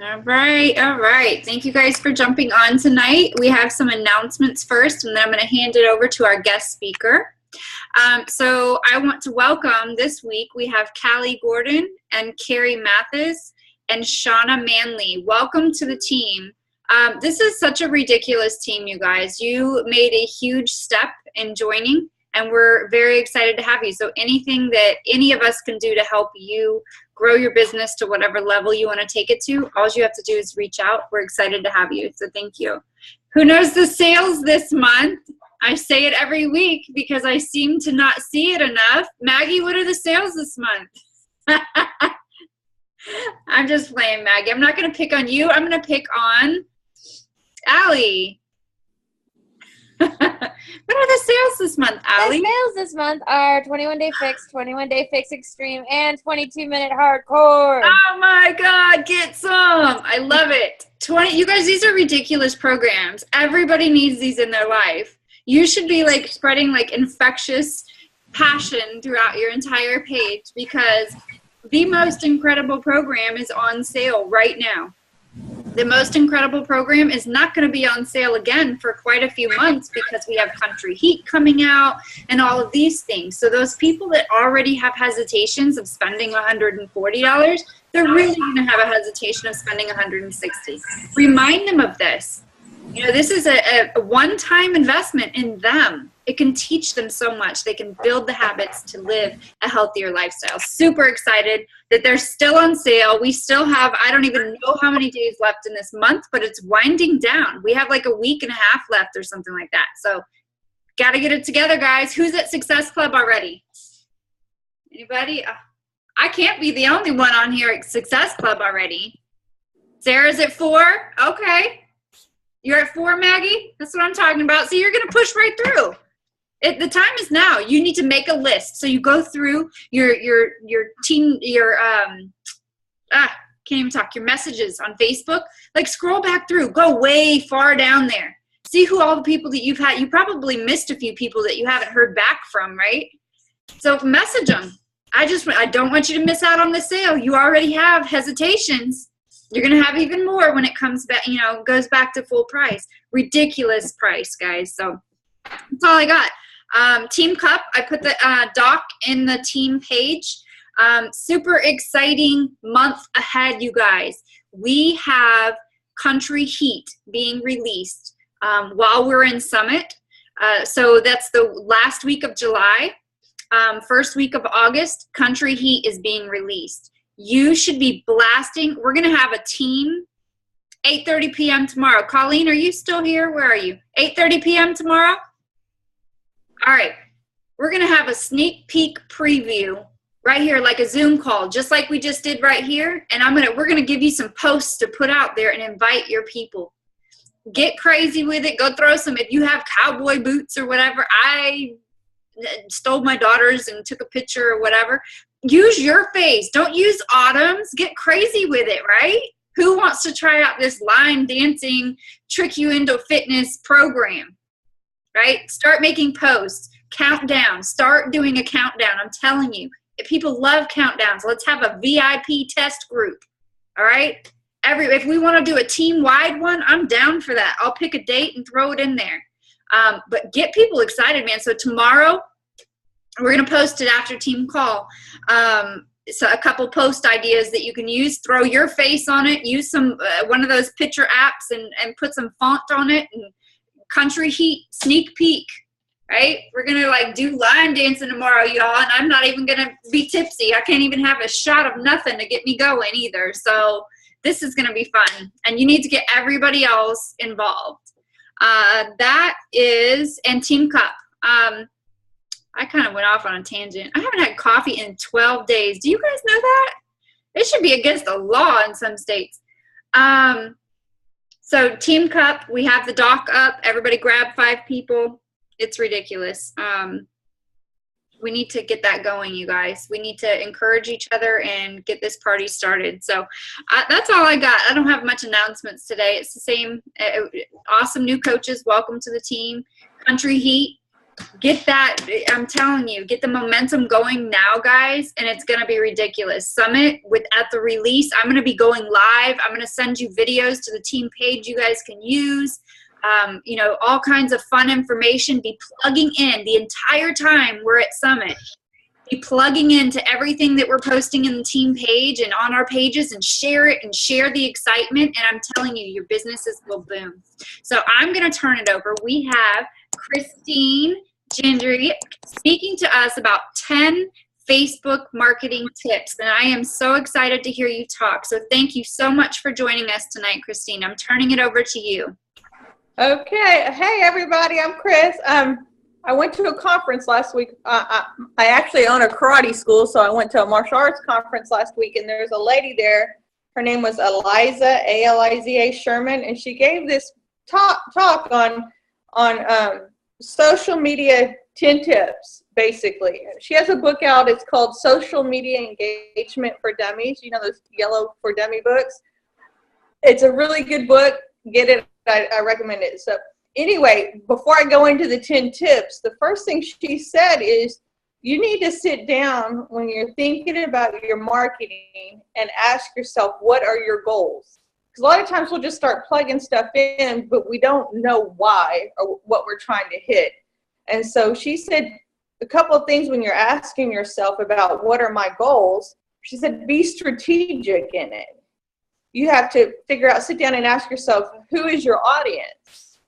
All right, all right. Thank you guys for jumping on tonight. We have some announcements first, and then I'm going to hand it over to our guest speaker. So I want to welcome this week, we have Callie Gordon and Carrie Mathis and Shauna Manley. Welcome to the team. This is such a ridiculous team, you guys. You made a huge step in joining, and we're very excited to have you. So anything that any of us can do to help you grow your business to whatever level you want to take it to, all you have to do is reach out. We're excited to have you, so thank you. Who knows the sales this month? I say it every week because I seem to not see it enough. Maggie, what are the sales this month? I'm just playing, Maggie. I'm not going to pick on you. I'm going to pick on Allie. What are the sales this month, Allie? The sales this month are 21-day fix, 21-day fix extreme, and 22-minute hardcore. Oh my God, get some. I love it. You guys, these are ridiculous programs. Everybody needs these in their life. You should be like spreading like infectious passion throughout your entire page because the most incredible program is on sale right now. The most incredible program is not going to be on sale again for quite a few months because we have Country Heat coming out and all of these things. So those people that already have hesitations of spending $140, they're really going to have a hesitation of spending $160. Remind them of this. You know, this is a one-time investment in them. It can teach them so much. They can build the habits to live a healthier lifestyle. Super excited that they're still on sale. We still have, I don't even know how many days left in this month, but it's winding down. We have like a week and a half left or something like that. So got to get it together, guys. Who's at Success Club already? Anybody? I can't be the only one on here at Success Club already. Sarah's at 4? Okay. You're at 4, Maggie? That's what I'm talking about. So you're going to push right through. The time is now. You need to make a list. So you go through your team, can't even talk, your messages on Facebook. Like scroll back through. Go way far down there. See who all the people that you've had. You probably missed a few people that you haven't heard back from, right? So message them. I don't want you to miss out on the sale. You already have hesitations. You're going to have even more when it comes back, goes back to full price. Ridiculous price, guys. So that's all I got. Team Cup, I put the doc in the team page. Super exciting month ahead, you guys. We have Country Heat being released while we're in Summit. So that's the last week of July. First week of August, Country Heat is being released. You should be blasting. We're going to have a team 8:30 p.m. tomorrow. Colleen, are you still here? Where are you? 8:30 p.m. tomorrow? All right. We're going to have a sneak peek preview right here, like a Zoom call, just like we just did right here. And we're going to give you some posts to put out there and invite your people. Get crazy with it. Go throw some. If you have cowboy boots or whatever, I stole my daughter's and took a picture or whatever. Use your face. Don't use Autumn's. Get crazy with it, right? Who wants to try out this line dancing, trick you into fitness program, right? Start making posts. Countdown. Start doing a countdown. I'm telling you. If people love countdowns, let's have a VIP test group, all right? If we want to do a team-wide one, I'm down for that. I'll pick a date and throw it in there. But get people excited, man. So tomorrow, we're going to post it after team call. So a couple post ideas that you can use. Throw your face on it. Use some one of those picture apps and put some font on it. And Country Heat sneak peek, right? We're going to do line dancing tomorrow, y'all. And I'm not even going to be tipsy. I can't even have a shot of nothing to get me going either. So this is going to be fun. And you need to get everybody else involved. That is, and Team Cup. I kind of went off on a tangent. I haven't had coffee in 12 days. Do you guys know that? It should be against the law in some states. So Team Cup, we have the doc up. Everybody grab 5 people. It's ridiculous. We need to get that going, you guys. We need to encourage each other and get this party started. So that's all I got. I don't have much announcements today. It's the same. Awesome new coaches. Welcome to the team. Country Heat. Get that, I'm telling you, get the momentum going now, guys, and it's going to be ridiculous. Summit at the release, I'm going to be going live. I'm going to send you videos to the team page you guys can use. All kinds of fun information. Be plugging in the entire time we're at Summit. Be plugging into everything that we're posting in the team page and on our pages, and share it and share the excitement. And I'm telling you, your businesses will boom. So I'm going to turn it over. We have Christine Gingery speaking to us about 10 Facebook marketing tips. And I am so excited to hear you talk. So thank you so much for joining us tonight, Christine. I'm turning it over to you. Okay. Hey, everybody. I'm Chris. I went to a conference last week. I actually own a karate school, so I went to a martial arts conference last week, and there's a lady there. Her name was Eliza, A-L-I-Z-A Sherman, and she gave this talk on social media 10 tips, basically. She has a book out. It's called Social Media Engagement for Dummies. You know those yellow for dummy books? It's a really good book. Get it. I recommend it. So anyway, before I go into the 10 tips, the first thing she said is you need to sit down when you're thinking about your marketing and ask yourself, what are your goals? Because a lot of times we'll just start plugging stuff in, but we don't know why or what we're trying to hit. And so she said a couple of things when you're asking yourself about what are my goals. She said, be strategic in it. You have to figure out, sit down and ask yourself, who is your audience?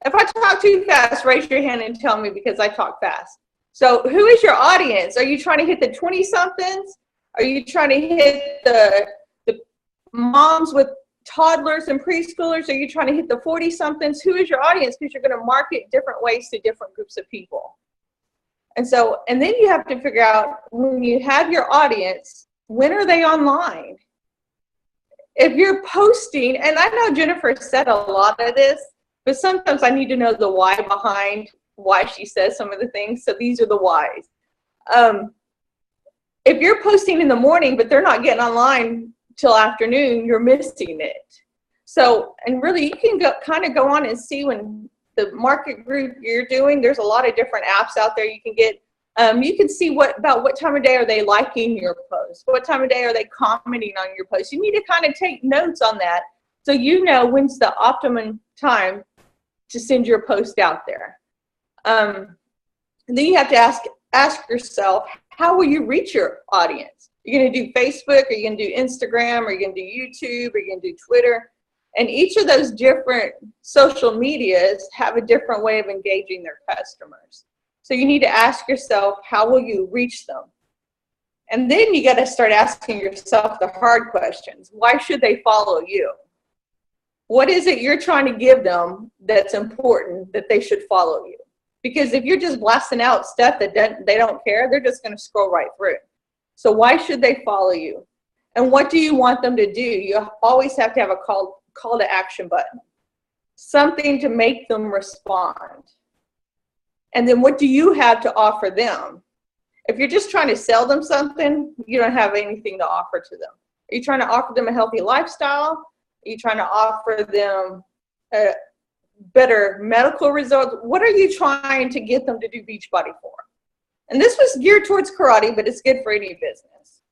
If I talk too fast, raise your hand and tell me, because I talk fast. So who is your audience? Are you trying to hit the 20-somethings? Are you trying to hit the moms with toddlers and preschoolers? Are you trying to hit the 40-somethings? Who is your audience? Because you're going to market different ways to different groups of people. And then you have to figure out, when you have your audience, when are they online? If you're posting, and I know Jennifer said a lot of this, but sometimes I need to know the why behind why she says some of the things. So these are the whys. If you're posting in the morning, but they're not getting online till afternoon, you're missing it. So, and really you can kind of go on and see when the market group you're doing, there's a lot of different apps out there you can get. You can see about what time of day are they liking your post? What time of day are they commenting on your post? You need to kind of take notes on that so you know when's the optimum time to send your post out there. And then you have to ask yourself, how will you reach your audience? You're going to do Facebook, or you're going to do Instagram, or you're going to do YouTube, or you're going to do Twitter. And each of those different social medias have a different way of engaging their customers. So you need to ask yourself, how will you reach them? And then you got to start asking yourself the hard questions. Why should they follow you? What is it you're trying to give them that's important that they should follow you? Because if you're just blasting out stuff that they don't care, they're just going to scroll right through. So why should they follow you? And what do you want them to do? You always have to have a call to action button, something to make them respond. And then what do you have to offer them? If you're just trying to sell them something, you don't have anything to offer to them. Are you trying to offer them a healthy lifestyle? Are you trying to offer them a better medical results? What are you trying to get them to do Beachbody for? And this was geared towards karate, but it's good for any business.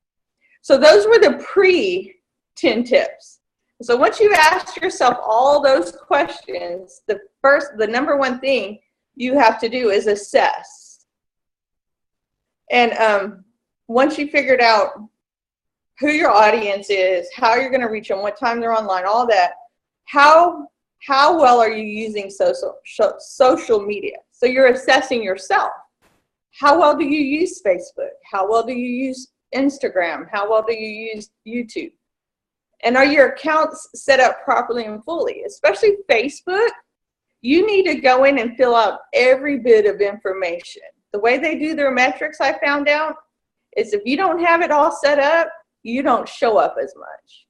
So those were the pre-10 tips. So once you've asked yourself all those questions, the number one thing you have to do is assess. And once you figured out who your audience is, how you're going to reach them, what time they're online, all that, how well are you using social media? So you're assessing yourself. How well do you use Facebook? How well do you use Instagram? How well do you use YouTube? And are your accounts set up properly and fully? Especially Facebook, you need to go in and fill out every bit of information. The way they do their metrics, I found out, is if you don't have it all set up, you don't show up as much.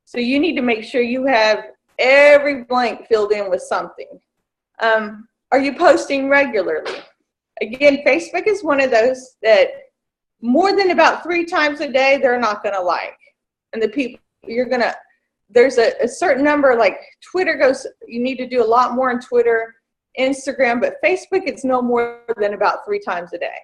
So you need to make sure you have every blank filled in with something. Are you posting regularly? Again, Facebook is one of those that more than about 3 times a day, they're not going to like. And the people there's a certain number, like Twitter goes, you need to do a lot more on Twitter. Instagram, but Facebook, it's no more than about 3 times a day.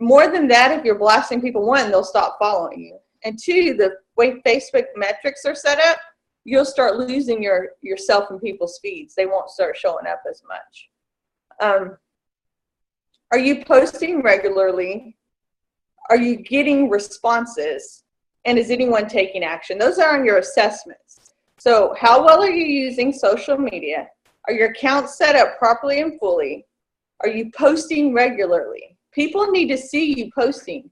More than that, if you're blasting people, 1, they'll stop following you. And 2, the way Facebook metrics are set up, you'll start losing yourself in people's feeds. They won't start showing up as much. Are you posting regularly? Are you getting responses? And is anyone taking action? Those are on your assessments. So how well are you using social media? Are your accounts set up properly and fully? Are you posting regularly? People need to see you posting.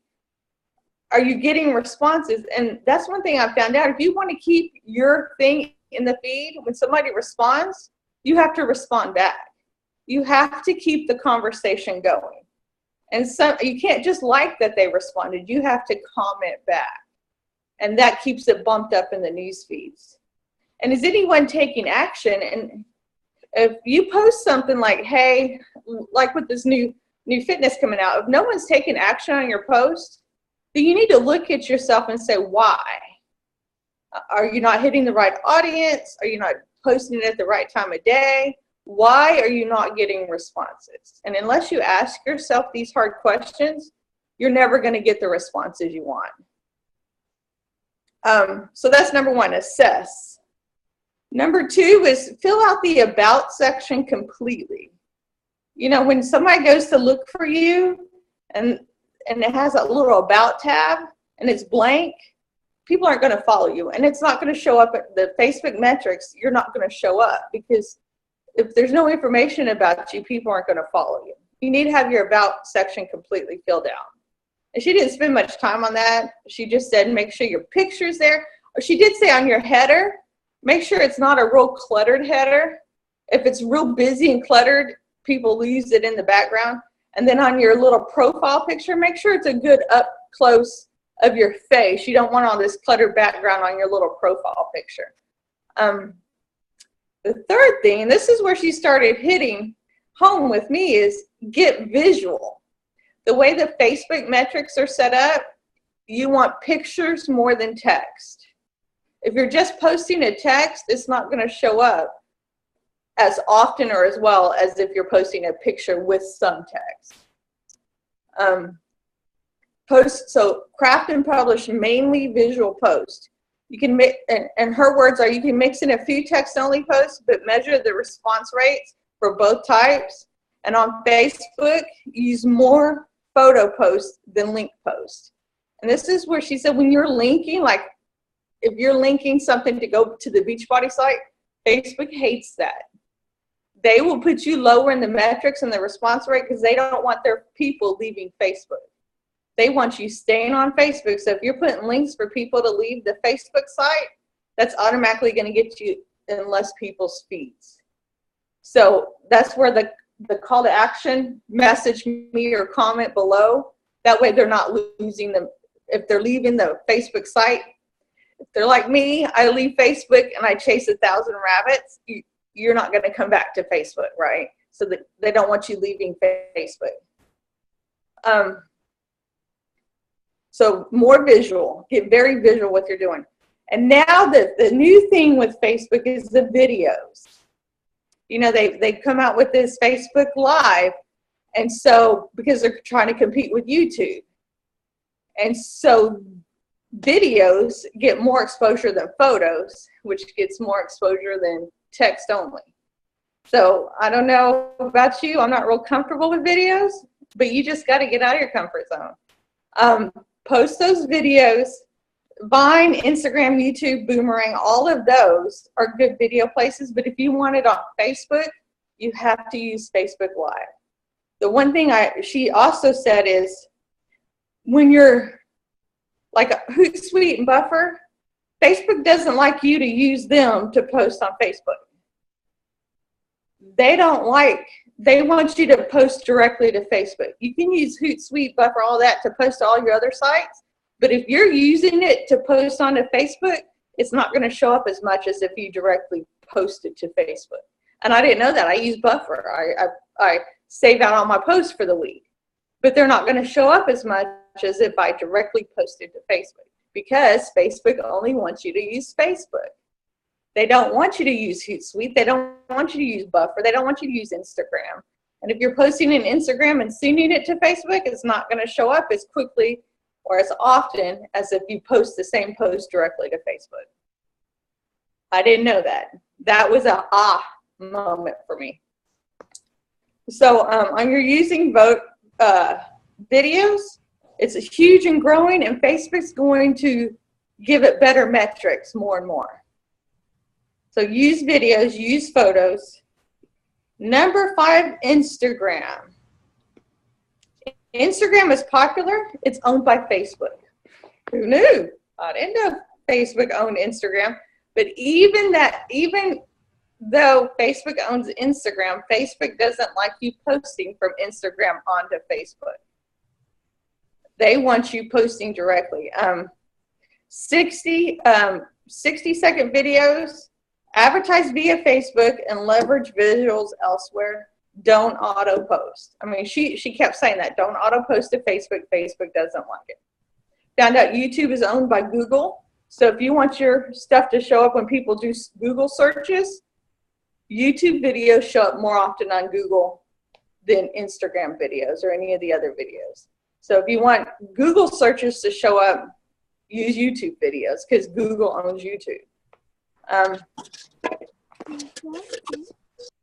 Are you getting responses? And that's one thing I've found out. If you want to keep your thing in the feed, when somebody responds, you have to respond back. You have to keep the conversation going. And so you can't just like that they responded. You have to comment back. And that keeps it bumped up in the news feeds. And is anyone taking action? And if you post something like, hey, like with this new fitness coming out, if no one's taking action on your post, then you need to look at yourself and say, why? Are you not hitting the right audience? Are you not posting it at the right time of day? Why are you not getting responses? And unless you ask yourself these hard questions, you're never going to get the responses you want. So that's number 1, assess. Number 2 is fill out the about section completely. You know, when somebody goes to look for you and it has a little about tab and it's blank, people aren't going to follow you. And it's not going to show up at the Facebook metrics. You're not going to show up because if there's no information about you, people aren't going to follow you. You need to have your about section completely filled out. And she didn't spend much time on that. She just said, make sure your picture's there. Or she did say on your header, make sure it's not a real cluttered header. If it's real busy and cluttered, people lose it in the background. And then on your little profile picture, make sure it's a good up close of your face. You don't want all this cluttered background on your little profile picture. The third thing, and this is where she started hitting home with me, is get visual. The way the Facebook metrics are set up, you want pictures more than text. If you're just posting a text, it's not going to show up as often or as well as if you're posting a picture with some text. So craft and publish mainly visual posts. You can make, and her words are, you can mix in a few text-only posts, but measure the response rates for both types. And on Facebook, use more photo posts than link posts. And this is where she said when you're linking, like if you're linking something to go to the Beachbody site, Facebook hates that. They will put you lower in the metrics and the response rate because they don't want their people leaving Facebook. They want you staying on Facebook. So if you're putting links for people to leave the Facebook site, that's automatically going to get you in less people's feeds. So that's where the call to action, message me or comment below. That way they're not losing them. If they're leaving the Facebook site, if they're like me, I leave Facebook and I chase 1,000 rabbits, you're not going to come back to Facebook, right? So they don't want you leaving Facebook. So more visual, get very visual what you're doing. And now the new thing with Facebook is the videos. You know, they come out with this Facebook Live, and so because they're trying to compete with YouTube. And so videos get more exposure than photos, which gets more exposure than text only. So I don't know about you, I'm not real comfortable with videos, but you just got to get out of your comfort zone. Post those videos. Vine, Instagram, YouTube, Boomerang, all of those are good video places, but if you want it on Facebook, you have to use Facebook Live. The one thing she also said is when you're like a Hootsuite and Buffer, Facebook doesn't like you to use them to post on Facebook. They want you to post directly to Facebook. You can use Hootsuite, Buffer, all that to post to all your other sites, but if you're using it to post onto Facebook, it's not going to show up as much as if you directly post it to Facebook. And I didn't know that. I use Buffer. I save out all my posts for the week, but they're not going to show up as much as if I directly posted to Facebook because Facebook only wants you to use Facebook. They don't want you to use Hootsuite. They don't want you to use Buffer. They don't want you to use Instagram. And if you're posting in Instagram and sending it to Facebook, it's not going to show up as quickly or as often as if you post the same post directly to Facebook. I didn't know that. That was a moment for me. So on your using videos, it's huge and growing, and Facebook's going to give it better metrics more and more. So use videos, use photos. Number 5, Instagram. Instagram is popular. It's owned by Facebook. Who knew? I didn't know Facebook owned Instagram. But even though Facebook owns Instagram, Facebook doesn't like you posting from Instagram onto Facebook. They want you posting directly. 60-second videos, advertise via Facebook, and leverage visuals elsewhere. Don't auto post. I mean, she kept saying that. Don't auto post to Facebook. Facebook doesn't like it. Found out YouTube is owned by Google. So if you want your stuff to show up when people do Google searches, YouTube videos show up more often on Google than Instagram videos or any of the other videos. So if you want Google searches to show up, use YouTube videos because Google owns YouTube.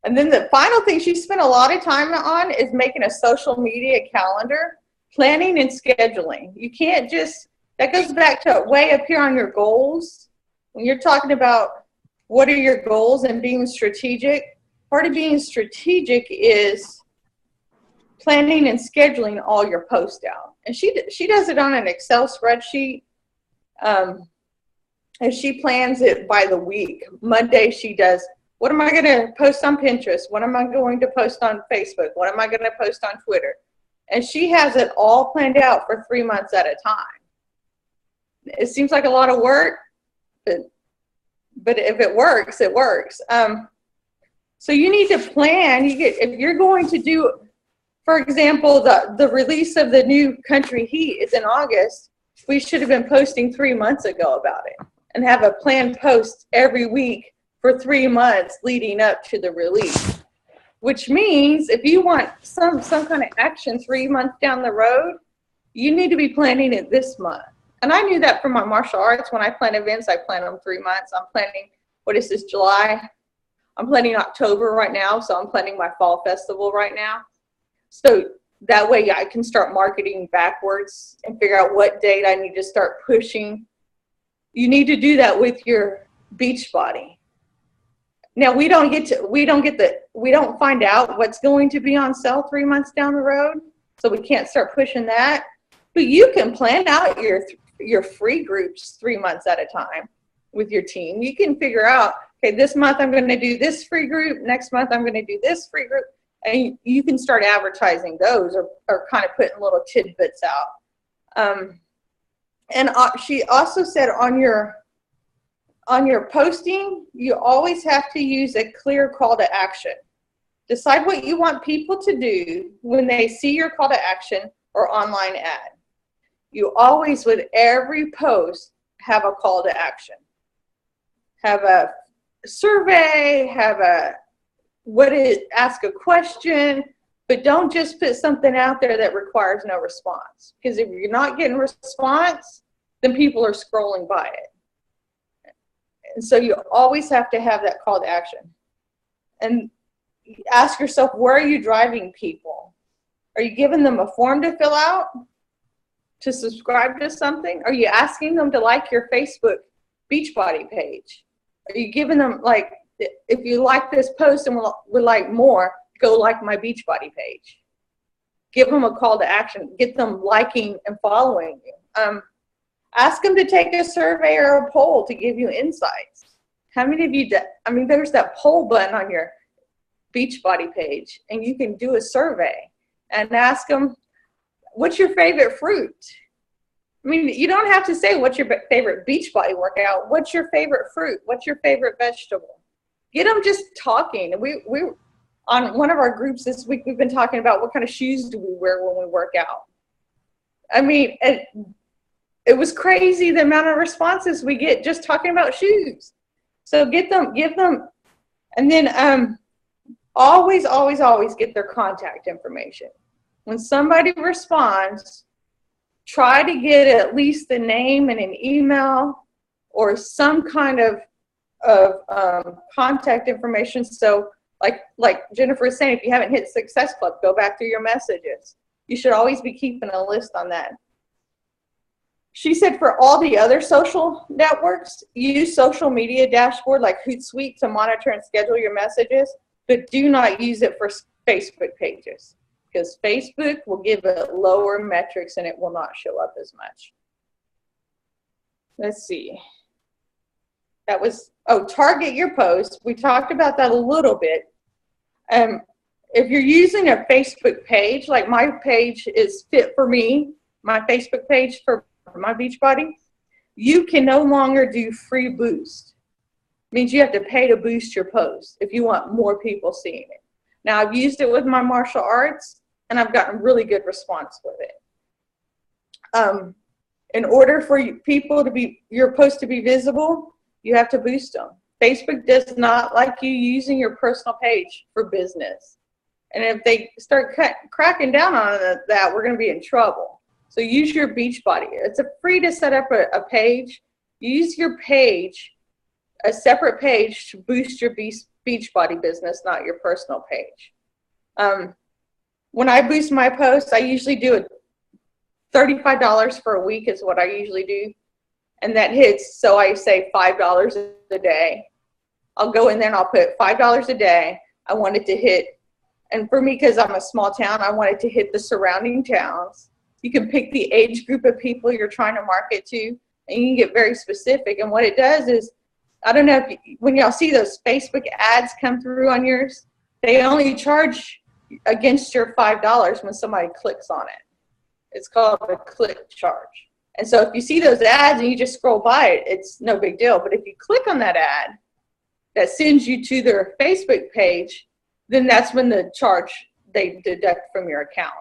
And then the final thing she spent a lot of time on is making a social media calendar, planning and scheduling. You can't just, that goes back to way up here on your goals. When you're talking about what are your goals and being strategic, part of being strategic is planning and scheduling all your posts out. And she does it on an Excel spreadsheet. And she plans it by the week. Monday she does, what am I going to post on Pinterest? What am I going to post on Facebook? What am I going to post on Twitter? And she has it all planned out for 3 months at a time. It seems like a lot of work, but if it works, it works. So you need to plan. If you're going to do, for example, the release of the new Country Heat is in August. We should have been posting 3 months ago about it and have a planned post every week for 3 months leading up to the release. Which means if you want some kind of action 3 months down the road, you need to be planning it this month. And I knew that from my martial arts. When I plan events, I plan them 3 months. I'm planning, what is this, July? I'm planning October right now, so I'm planning my fall festival right now. So that way I can start marketing backwards and figure out what date I need to start pushing. You need to do that with your Beachbody. Now we don't find out what's going to be on sale 3 months down the road, so we can't start pushing that. But you can plan out your free groups 3 months at a time with your team. You can figure out, okay, this month I'm going to do this free group, next month I'm going to do this free group, and you can start advertising those or kind of putting little tidbits out. And she also said on your posting, you always have to use a clear call to action. Decide what you want people to do when they see your call to action or online ad. You always, with every post, have a call to action. Have a survey, ask a question, but don't just put something out there that requires no response. Because if you're not getting response, then people are scrolling by it. And so you always have to have that call to action. And ask yourself, where are you driving people? Are you giving them a form to fill out to subscribe to something? Are you asking them to like your Facebook Beachbody page? Are you giving them, like, if you like this post and would like more, go like my Beachbody page. Give them a call to action. Get them liking and following you. Ask them to take a survey or a poll to give you insights. How many of you, there's that poll button on your Beachbody page, and you can do a survey and ask them, what's your favorite fruit? I mean, you don't have to say what's your favorite Beachbody workout. What's your favorite fruit? What's your favorite vegetable? Get them just talking. We on one of our groups this week, we've been talking about what kind of shoes do we wear when we work out. I mean, it was crazy the amount of responses we get just talking about shoes. So give them, and then always, always, always get their contact information. When somebody responds, try to get at least the name and an email or some kind of contact information. So like Jennifer is saying, if you haven't hit Success Club, go back through your messages. You should always be keeping a list on that. She said for all the other social networks, use social media dashboard like Hootsuite to monitor and schedule your messages, but do not use it for Facebook pages because Facebook will give it lower metrics and it will not show up as much. Let's see. That was, target your posts. We talked about that a little bit. If you're using a Facebook page, like my page is Fit for Me, my Facebook page for my Beachbody, you can no longer do free boost. Means you have to pay to boost your post if you want more people seeing it. Now I've used it with my martial arts and I've gotten really good response with it. In order for people to be, your post to be visible, you have to boost them. Facebook does not like you using your personal page for business. And if they start cracking down on that, we're going to be in trouble. So use your Beachbody. It's free to set up a page. Use your page, a separate page to boost your Beachbody business, not your personal page. When I boost my posts, I usually do it $35 for a week is what I usually do. And that hits, so I say $5 a day. I'll go in there and I'll put $5 a day. I want it to hit, and for me, because I'm a small town, I want it to hit the surrounding towns. You can pick the age group of people you're trying to market to, and you can get very specific. And what it does is, I don't know if when y'all see those Facebook ads come through on yours, they only charge against your $5 when somebody clicks on it. It's called a click charge. And so if you see those ads and you just scroll by it, it's no big deal. But if you click on that ad that sends you to their Facebook page, then that's when the charge they deduct from your account.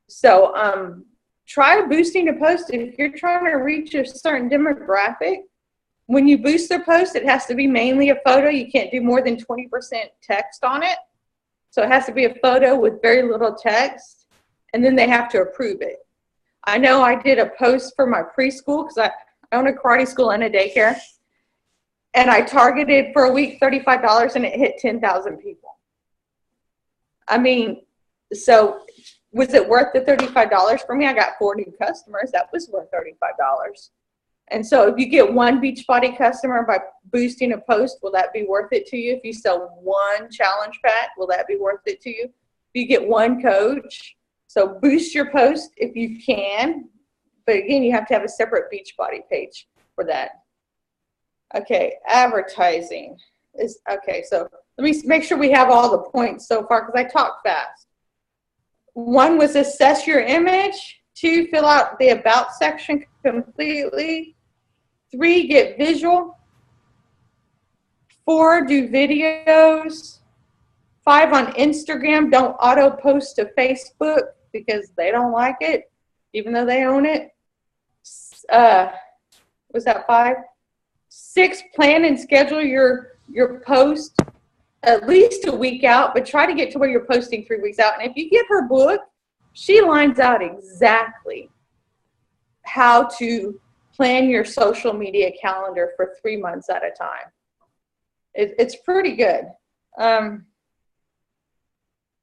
So try boosting a post. If you're trying to reach a certain demographic, when you boost their post, it has to be mainly a photo. You can't do more than 20% text on it. So it has to be a photo with very little text, and then they have to approve it. I know I did a post for my preschool because I own a karate school and a daycare, and I targeted for a week $35 and it hit 10,000 people. I mean, so was it worth the $35 for me? I got 4 new customers. That was worth $35. And so if you get one Beachbody customer by boosting a post, will that be worth it to you? If you sell one challenge pack, will that be worth it to you? If you get one coach, so boost your post if you can. But again, you have to have a separate Beachbody page for that. Okay, advertising is okay. So let me make sure we have all the points so far because I talk fast. 1 was assess your image. 2, fill out the about section completely. 3, get visual. 4, do videos. 5, on Instagram, don't auto post to Facebook because they don't like it, even though they own it. Was that 5? 6, plan and schedule your post at least a week out, but try to get to where you're posting 3 weeks out. And if you get her book, she lines out exactly how to plan your social media calendar for 3 months at a time. It's pretty good.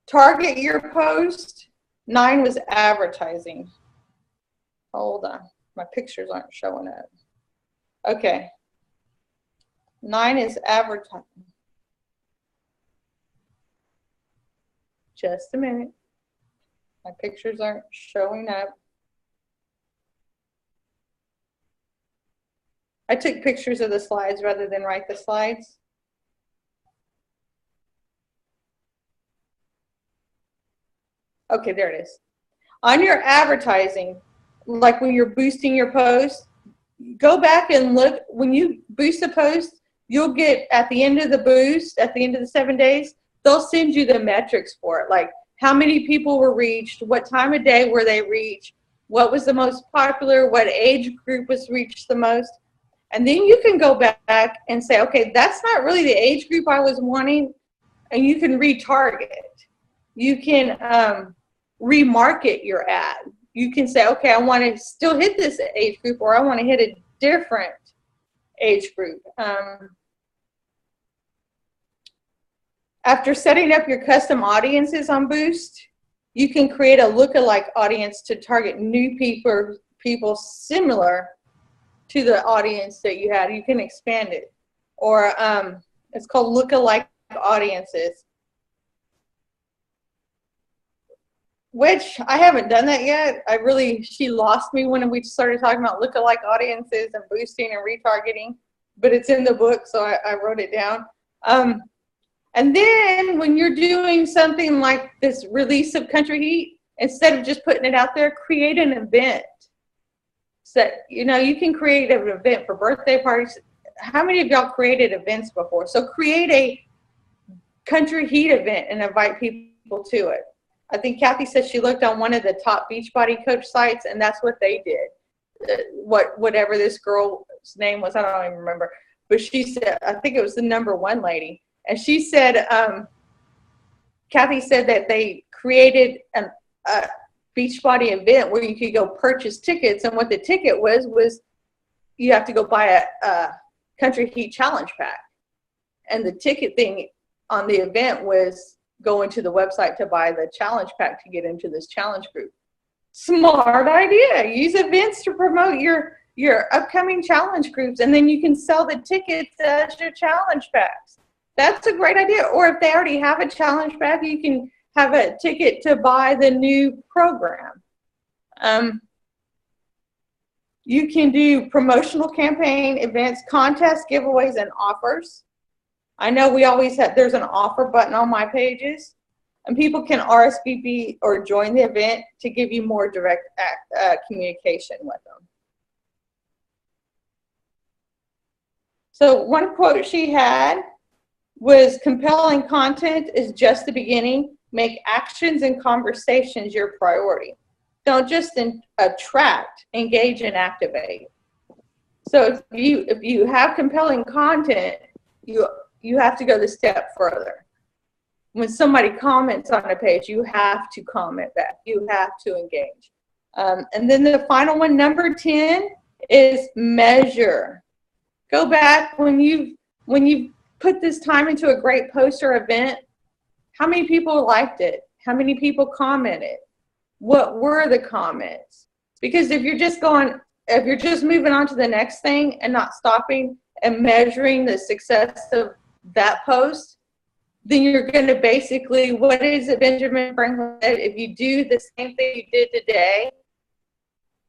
Target your post. 9 was advertising. Hold on. My pictures aren't showing up. Okay. 9 is advertising. Just a minute. My pictures aren't showing up. I took pictures of the slides rather than write the slides. Okay, there it is. On your advertising, like when you're boosting your post, go back and look. When you boost a post, you'll get at the end of the boost, at the end of the 7 days, they'll send you the metrics for it, like how many people were reached, what time of day were they reached, what was the most popular, what age group was reached the most. And then you can go back and say, okay, that's not really the age group I was wanting. And you can retarget. You can remarket your ad. You can say, okay, I want to still hit this age group, or I want to hit a different age group. After setting up your custom audiences on Boost, you can create a lookalike audience to target new people similar to the audience that you had. You can expand it. Or it's called lookalike audiences, which I haven't done that yet. She lost me when we started talking about lookalike audiences and boosting and retargeting, but it's in the book, so I wrote it down. And then when you're doing something like this release of Country Heat, instead of just putting it out there, create an event. So, you can create an event for birthday parties. How many of y'all created events before? So create a Country Heat event and invite people to it. I think Kathy said she looked on one of the top Beachbody coach sites, and that's what they did. Whatever this girl's name was, I don't even remember. But she said, I think it was the #1 lady. And she said, Kathy said that they created a Beachbody event where you could go purchase tickets. And what the ticket was you have to go buy a Country Heat challenge pack. And the ticket thing on the event was going to the website to buy the challenge pack to get into this challenge group. Smart idea. Use events to promote your upcoming challenge groups, and then you can sell the tickets as your challenge packs. That's a great idea. Or if they already have a challenge pack, you can have a ticket to buy the new program. You can do promotional campaign, events, contests, giveaways, and offers. I know we always have, there's an offer button on my pages, and people can RSVP or join the event to give you more direct communication with them. So one quote she had was, compelling content is just the beginning. Make actions and conversations your priority. Don't just attract, engage, and activate. So if you have compelling content, you have to go the step further. When somebody comments on a page, you have to comment back. You have to engage. And then the final one, number 10, is measure. Go back when you put this time into a great post or event. How many people liked it? How many people commented? What were the comments? Because if you're just moving on to the next thing and not stopping and measuring the success of that post, then you're going to basically, what is it Benjamin Franklin said? If you do the same thing you did today,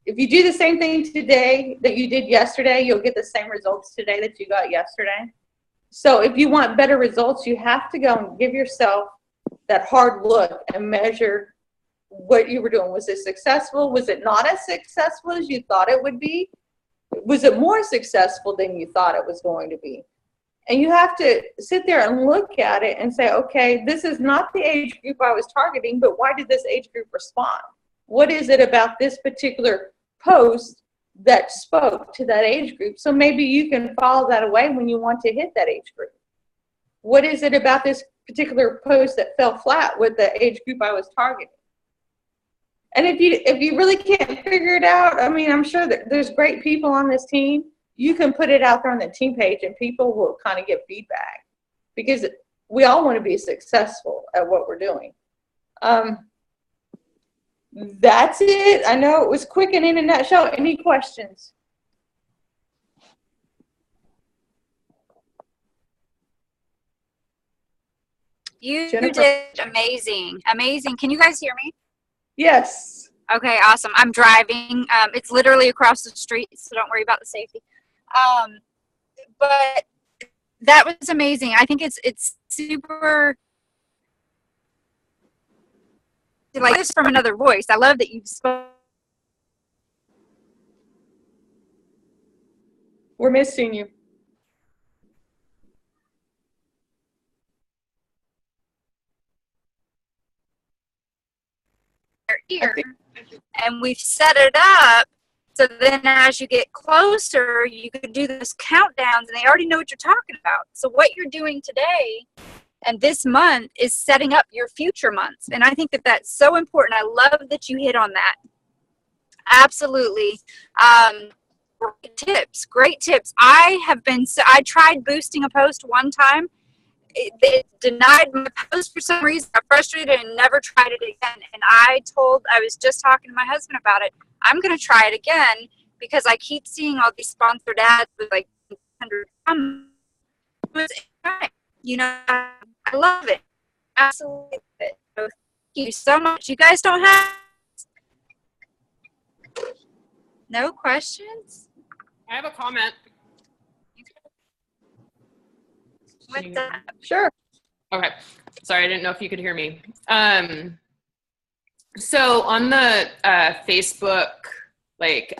if you do the same thing today that you did yesterday, you'll get the same results today that you got yesterday. So if you want better results, you have to go and give yourself that hard look and measure what you were doing. Was it successful? Was it not as successful as you thought it would be? Was it more successful than you thought it was going to be? And you have to sit there and look at it and say, okay, this is not the age group I was targeting, but why did this age group respond? What is it about this particular post that spoke to that age group? So maybe you can follow that away when you want to hit that age group. What is it about this particular post that fell flat with the age group I was targeting? And if you really can't figure it out, I mean, I'm sure that there's great people on this team. You can put it out there on the team page and people will kind of get feedback, because we all want to be successful at what we're doing. That's it. I know it was quick and in a nutshell. Any questions? You Jennifer? did amazing. Amazing. Can you guys hear me? Yes. Okay, awesome. I'm driving. It's literally across the street, so don't worry about the safety. But that was amazing. I think it's super, like, this from another voice. I love that you spoke. We're missing you. Ear. And we've set it up So then as you get closer, you could do those countdowns, and they already know what you're talking about. So what you're doing today and this month is setting up your future months. And I think that that's so important. I love that you hit on that. Absolutely. Great tips. I tried boosting a post one time. It denied my post for some reason. I got frustrated and never tried it again. And I was just talking to my husband about it. I'm going to try it again because I keep seeing all these sponsored ads with like 100 comments. You know, I love it. Absolutely. So thank you so much. You guys don't have no questions? I have a comment. What's that? Sure. Okay. Sorry, I didn't know if you could hear me. So on the Facebook, like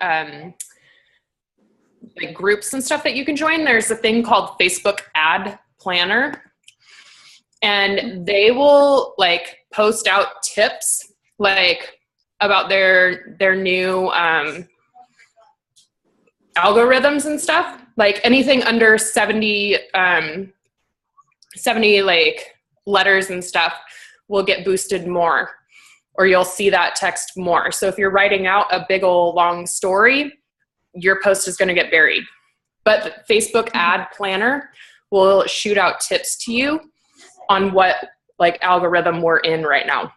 groups and stuff that you can join, there's a thing called Facebook Ad Planner. And they will like post out tips like about their new algorithms and stuff. Like anything under 70 like letters and stuff will get boosted more, or you'll see that text more. So if you're writing out a big old long story, your post is going to get buried. But the Facebook Ad Planner will shoot out tips to you on what like algorithm we're in right now.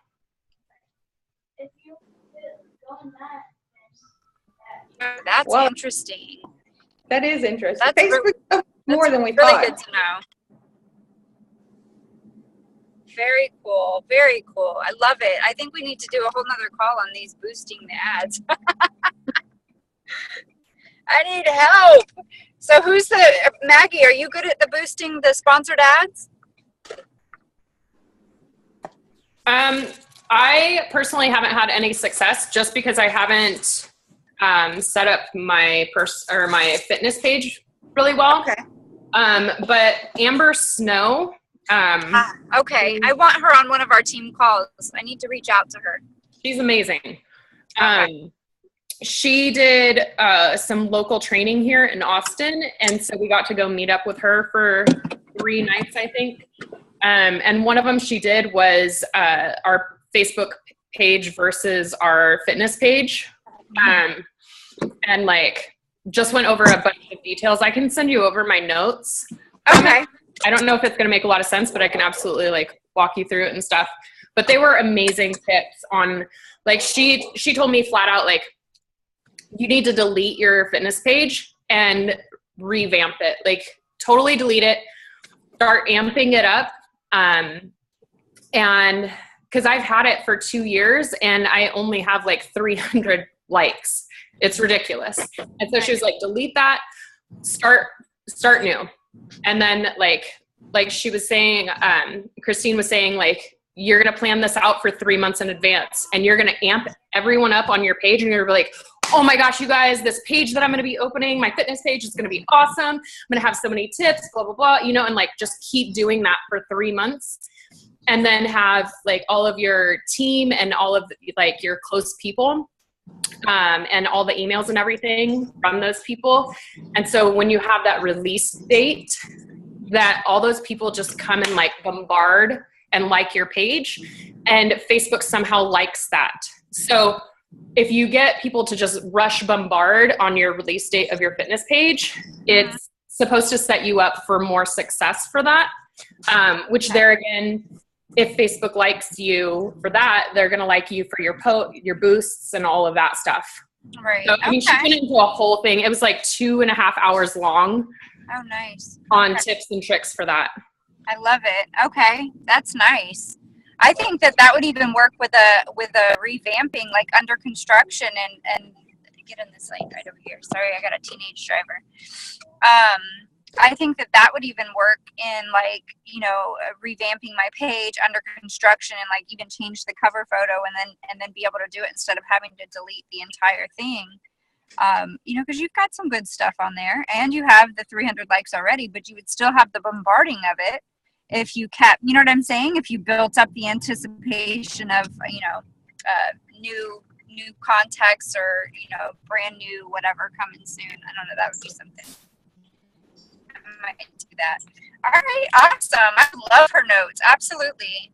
That's Well, interesting. That is interesting. That's Facebook knows more than we really thought. good to know. Very cool. Very cool. I love it. I think we need to do a whole nother call on these boosting the ads. I need help. So Maggie, are you good at the boosting the sponsored ads? I personally haven't had any success just because I haven't set up my my fitness page really well. Okay. But Amber Snow. Okay. I want her on one of our team calls. I need to reach out to her. She's amazing. Okay. She did some local training here in Austin, and so we got to go meet up with her for 3 nights, I think. And one of them she did was our Facebook page versus our fitness page. And like just went over a bunch of details. I can send you over my notes. Okay. I don't know if it's going to make a lot of sense, but I can absolutely like walk you through it and stuff. But they were amazing tips on like, she told me flat out, like, you need to delete your fitness page and revamp it, like totally delete it, start amping it up. And cause I've had it for 2 years and I only have like 300 likes. It's ridiculous. And so she was like, delete that, start new. And then like she was saying, Christine was saying, like, you're going to plan this out for 3 months in advance and you're going to amp everyone up on your page. And you're like, oh my gosh, you guys, this page that I'm going to be opening, my fitness page is going to be awesome. I'm going to have so many tips, blah, blah, blah, you know, and like, just keep doing that for 3 months. And then have like all of your team and all of like your close people, and all the emails and everything from those people. And so when you have that release date, that all those people just come and like bombard and like your page, and Facebook somehow likes that. So if you get people to just rush bombard on your release date of your fitness page, it's supposed to set you up for more success for that, which there again, if Facebook likes you for that, they're going to like you for your boosts and all of that stuff. Right. So, I mean, she went into a whole thing. It was like 2.5 hours long. Oh, nice. On tips and tricks for that. I love it. Okay. That's nice. I think that would even work with a revamping, like under construction and get in this lane right over here. Sorry, I got a teenage driver. I think that would even work in like, you know, revamping my page under construction and like even change the cover photo and then be able to do it instead of having to delete the entire thing. You know, because you've got some good stuff on there and you have the 300 likes already, but you would still have the bombarding of it if you kept, you know what I'm saying? If you built up the anticipation of, you know, new new context or, brand new whatever coming soon. I don't know. That would be something. I might do that. All right. Awesome. I love her notes. Absolutely.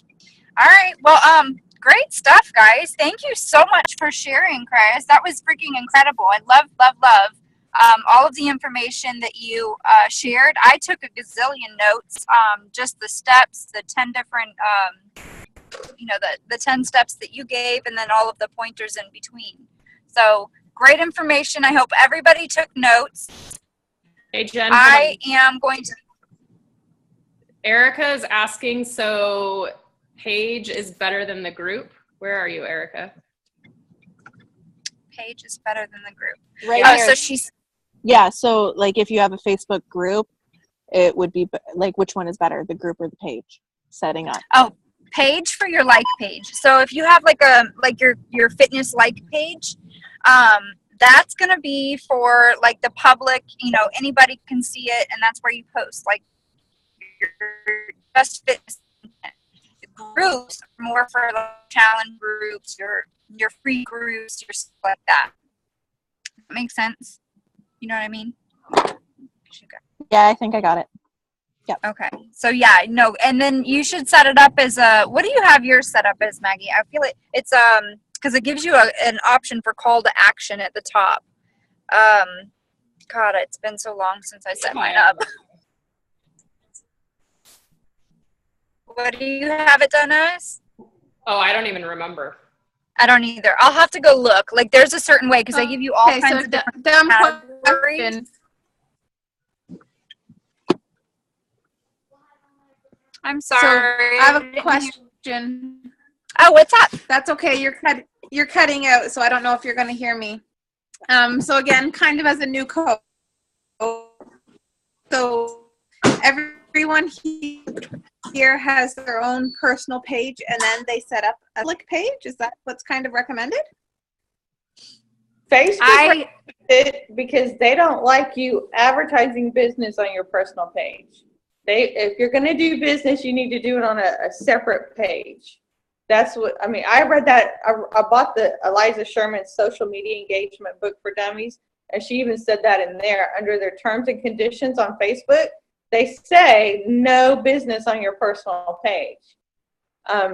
All right. Well, great stuff, guys. Thank you so much for sharing, Chris. That was freaking incredible. I love all of the information that you shared. I took a gazillion notes, just the steps, the 10 different, the 10 steps that you gave, and then all of the pointers in between. So great information. I hope everybody took notes. Hey, Jen. I am going to. Erica is asking, so page is better than the group? Where are you, Erica? Page is better than the group. Right Oh, here. so she's. Yeah, so like if you have a Facebook group, it would be like, which one is better, the group or the page setting up? Oh, page for your like page. So if you have your fitness like page, that's going to be for like the public, anybody can see it, and that's where you post like your just fitness content. The groups are more for the challenge groups, your free groups, your stuff like that. Does that make sense? You know what I mean? Yeah, I think I got it. Yep. Okay. So yeah, no, and then you should set it up as what do you have yours set up as, Maggie? I feel it's because it gives you an option for call to action at the top. God, it's been so long since I set mine up. What do you have it done as? Oh, I don't even remember. I don't either. I'll have to go look. Like, there's a certain way because they give you all kinds of different categories. I'm sorry. So I have a question. Oh, what's up? That's okay. You're cutting out, so I don't know if you're going to hear me. So again, kind of as a new coach, so everyone here has their own personal page, and then they set up a public page. Is that what's kind of recommended? Facebook it because they don't like you advertising business on your personal page. If you're going to do business, you need to do it on a separate page. That's what, I mean, I read that, I bought the Eliza Sherman Social Media Engagement book for dummies, and she even said that in there. Under their terms and conditions on Facebook, they say no business on your personal page.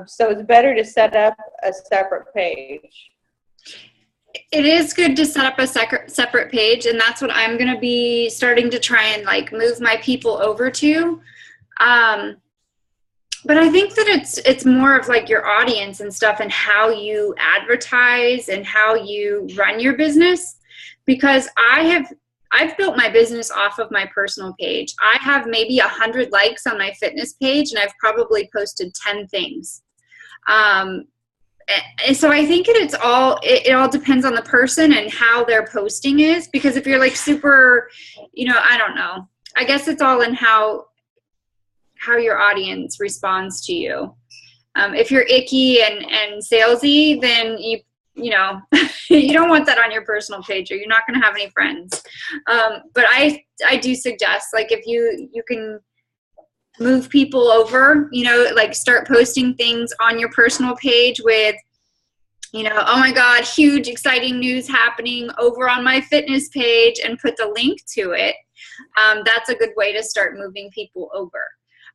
So it's better to set up a separate page. It is good to set up a separate page, and that's what I'm going to be starting to try and like move my people over to. But I think that it's more of like your audience and stuff and how you advertise and how you run your business, because I've built my business off of my personal page. I have maybe 100 likes on my fitness page, and I've probably posted 10 things. And so I think it all depends on the person and how their posting is, because if you're like super, I don't know. I guess it's all in how your audience responds to you. If you're icky and salesy, then you don't want that on your personal page, or you're not going to have any friends. But I do suggest, like, if you can move people over, like start posting things on your personal page with, oh my God, huge exciting news happening over on my fitness page, and put the link to it. That's a good way to start moving people over.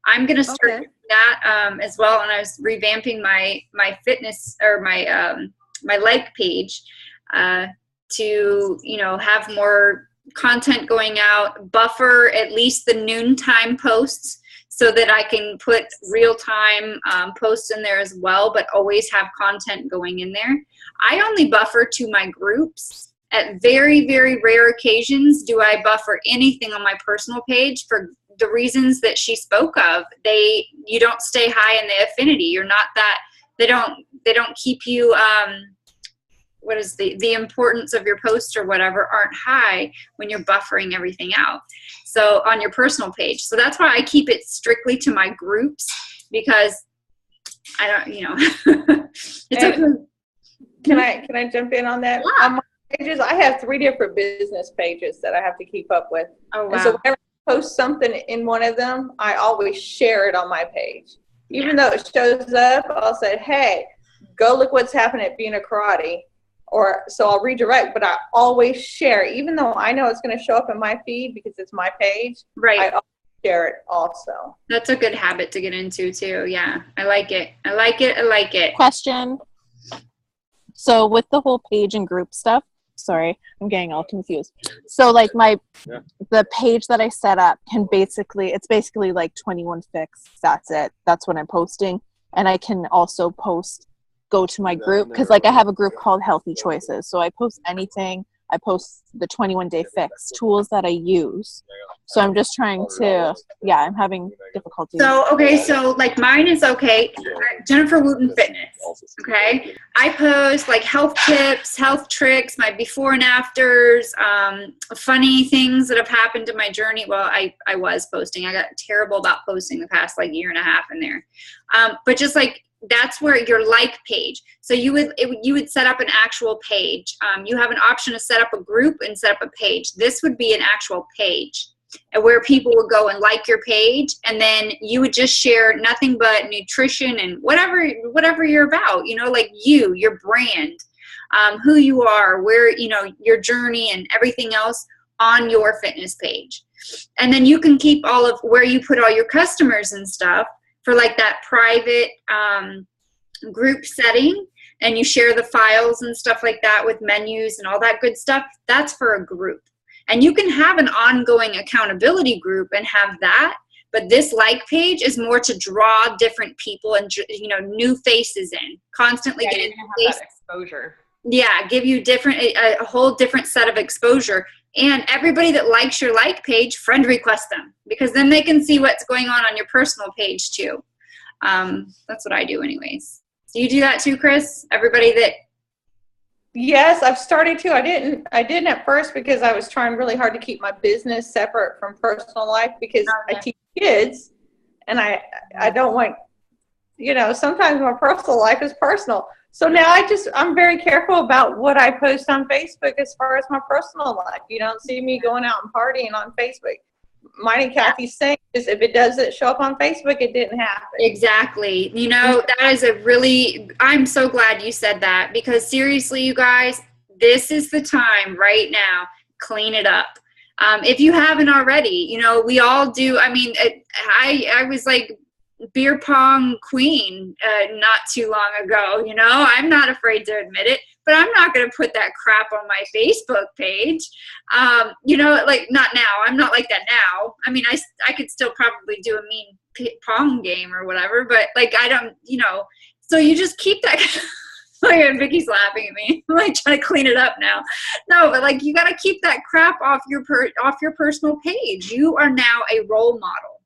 I'm going to start doing that as well. And I was revamping my fitness, or my like page to, have more content going out, buffer at least the noontime posts so that I can put real-time posts in there as well, but always have content going in there. I only buffer to my groups. At very, very rare occasions do I buffer anything on my personal page for the reasons that she spoke of. You don't stay high in the affinity. You're not that, they don't keep you, what is the importance of your post or whatever aren't high when you're buffering everything out. So on your personal page. So that's why I keep it strictly to my groups, because I don't, it's okay. Can I jump in on that? Yeah. On my pages, I have 3 different business pages that I have to keep up with. Oh, wow. And so whenever I post something in one of them, I always share it on my page. Even though it shows up, I'll say, hey, go look what's happening at Being a Karate. or so I'll redirect, but I always share, even though I know it's going to show up in my feed because it's my page. Right. I always share it also. That's a good habit to get into too. Yeah. I like it. I like it. I like it. Question. So with the whole page and group stuff, sorry, I'm getting all confused. So like the page that I set up it's basically like 21 Fix. That's it. That's what I'm posting. And I can also go to my group, because like I have a group called Healthy Choices. So I post anything. I post the 21 Day Fix tools that I use. So I'm just trying to, I'm having difficulty. So, okay, so like mine is okay. Jennifer Wooten Fitness. Okay. I post like health tips, health tricks, my before and afters, funny things that have happened in my journey. Well, I was posting. I got terrible about posting the past like year and a half in there. But just like, that's where your like page. So you would set up an actual page. You have an option to set up a group and set up a page. This would be an actual page, and where people would go and like your page, and then you would just share nothing but nutrition and whatever you're about. You know, like your brand, who you are, where your journey and everything else on your fitness page, and then you can keep all of where you put all your customers and stuff for like that private group setting, and you share the files and stuff like that with menus and all that good stuff. That's for a group. And you can have an ongoing accountability group and have that, but this like page is more to draw different people and new faces in, constantly getting that exposure. Yeah, give you a whole different set of exposure. And everybody that likes your like page, friend request them, because then they can see what's going on your personal page too. That's what I do anyways. Do you do that too, Chris? Everybody that... Yes, I've started to. I didn't at first because I was trying really hard to keep my business separate from personal life, because I teach kids and I don't want, sometimes my personal life is personal. So now I'm very careful about what I post on Facebook as far as my personal life. You don't see me going out and partying on Facebook. Mine and Kathy's saying is, if it doesn't show up on Facebook, it didn't happen. Exactly. That is I'm so glad you said that, because seriously, you guys, this is the time right now. Clean it up. If you haven't already, we all do. I mean, I was like beer pong queen not too long ago. I'm not afraid to admit it, but I'm not going to put that crap on my Facebook page. Like not now. I'm not like that now. I mean, I could still probably do a mean pong game or whatever, but like I don't, so you just keep that. Like, Vicky's laughing at me. I'm like trying to clean it up now. No, but like you got to keep that crap off your personal page. You are now a role model,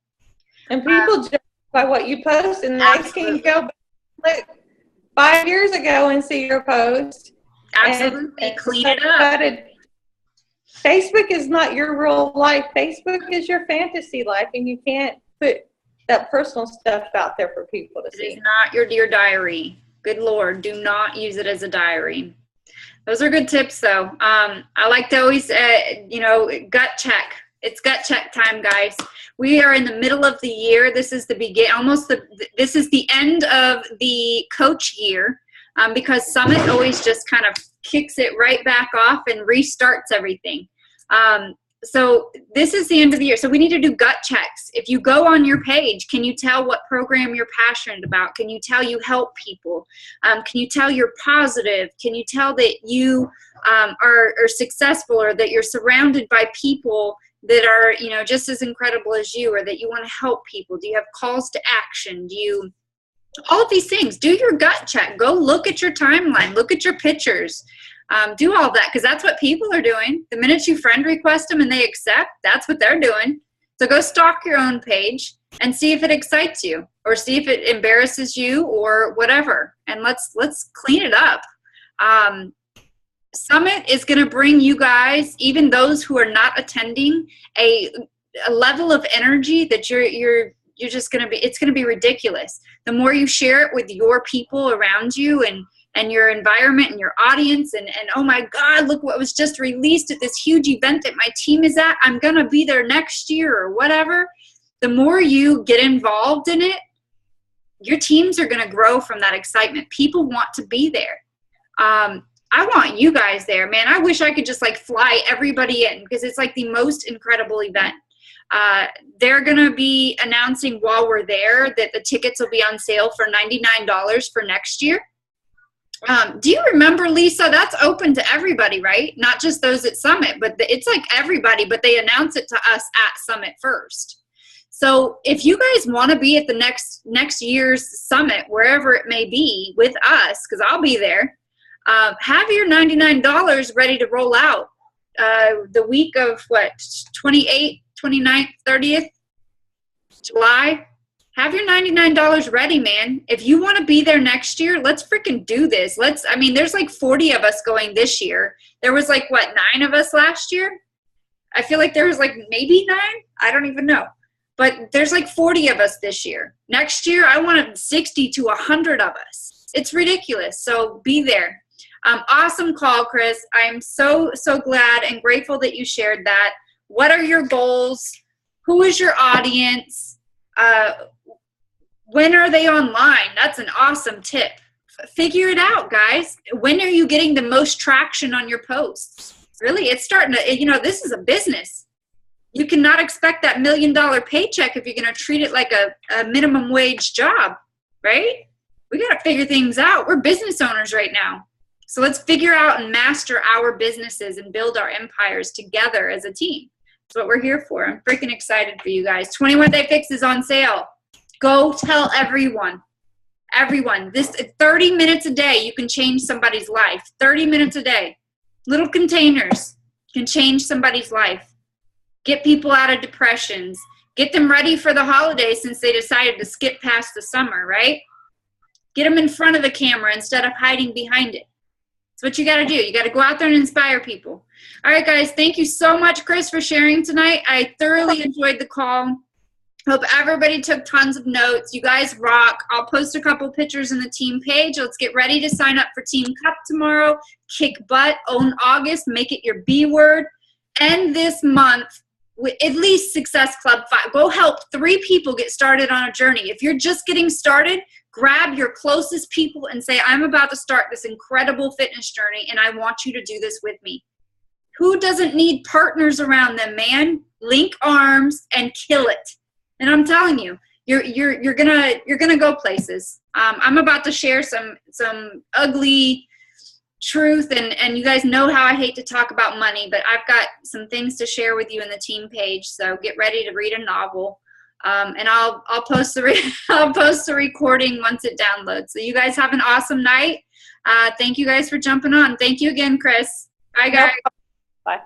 and people judge by what you post, and they can go back 5 years ago and see your post. Absolutely, clean it up. Facebook is not your real life. Facebook is your fantasy life, and you can't put that personal stuff out there for people to see. It is not your dear diary. Good Lord, do not use it as a diary. Those are good tips, though. I like to always, gut check. It's gut check time, guys. We are in the middle of the year. This is this is the end of the coach year, because Summit always just kind of kicks it right back off and restarts everything. So this is the end of the year. So we need to do gut checks. If you go on your page, can you tell what program you're passionate about? Can you tell you help people? Can you tell you're positive? Can you tell that you are successful, or that you're surrounded by people that are, just as incredible as you, or that you want to help people? Do you have calls to action? All of these things, do your gut check. Go look at your timeline, look at your pictures, do all that, because that's what people are doing. The minute you friend request them and they accept, that's what they're doing. So go stalk your own page and see if it excites you, or see if it embarrasses you, or whatever. And let's clean it up. Summit is going to bring you guys, even those who are not attending, a level of energy that you're just going to be, it's going to be ridiculous. The more you share it with your people around you and your environment and your audience, and oh my God, look what was just released at this huge event that my team is at. I'm going to be there next year, or whatever. The more you get involved in it, your teams are going to grow from that excitement. People want to be there. I want you guys there, man. I wish I could just like fly everybody in because it's like the most incredible event. They're going to be announcing while we're there that the tickets will be on sale for $99 for next year. Do you remember, Lisa? That's open to everybody, right? Not just those at Summit, but it's like everybody, but they announce it to us at Summit first. So if you guys want to be at the next year's Summit, wherever it may be, with us, because I'll be there, have your $99 ready to roll out the week of, 28th, 29th, 30th, July. Have your $99 ready, man. If you want to be there next year, let's freaking do this. There's like 40 of us going this year. There was like, 9 of us last year? I feel like there was like maybe 9. I don't even know. But there's like 40 of us this year. Next year, I want 60 to 100 of us. It's ridiculous. So be there. Awesome call, Chris. I'm so, so glad and grateful that you shared that. What are your goals? Who is your audience? When are they online? That's an awesome tip. Figure it out, guys. When are you getting the most traction on your posts? Really, it's starting to, this is a business. You cannot expect that $1 million paycheck if you're going to treat it like a minimum wage job, right? We got to figure things out. We're business owners right now. So let's figure out and master our businesses and build our empires together as a team. That's what we're here for. I'm freaking excited for you guys. 21 Day Fix is on sale. Go tell everyone. Everyone. This 30 minutes a day, you can change somebody's life. 30 minutes a day. Little containers can change somebody's life. Get people out of depressions. Get them ready for the holidays since they decided to skip past the summer, right? Get them in front of the camera instead of hiding behind it. That's what you got to do. You got to go out there and inspire people. All right, guys. Thank you so much, Chris, for sharing tonight. I thoroughly enjoyed the call. Hope everybody took tons of notes. You guys rock. I'll post a couple pictures in the team page. Let's get ready to sign up for Team Cup tomorrow. Kick butt. Own August. Make it your B word. End this month with at least Success Club 5. Go help 3 people get started on a journey. If you're just getting started, grab your closest people and say, I'm about to start this incredible fitness journey, and I want you to do this with me. Who doesn't need partners around them, man? Link arms and kill it. And I'm telling you, you're gonna go places. I'm about to share some ugly truth, and you guys know how I hate to talk about money, but I've got some things to share with you in the team page. So get ready to read a novel, and I'll post the recording once it downloads. So you guys have an awesome night. Thank you guys for jumping on. Thank you again, Chris. Bye, guys. Bye.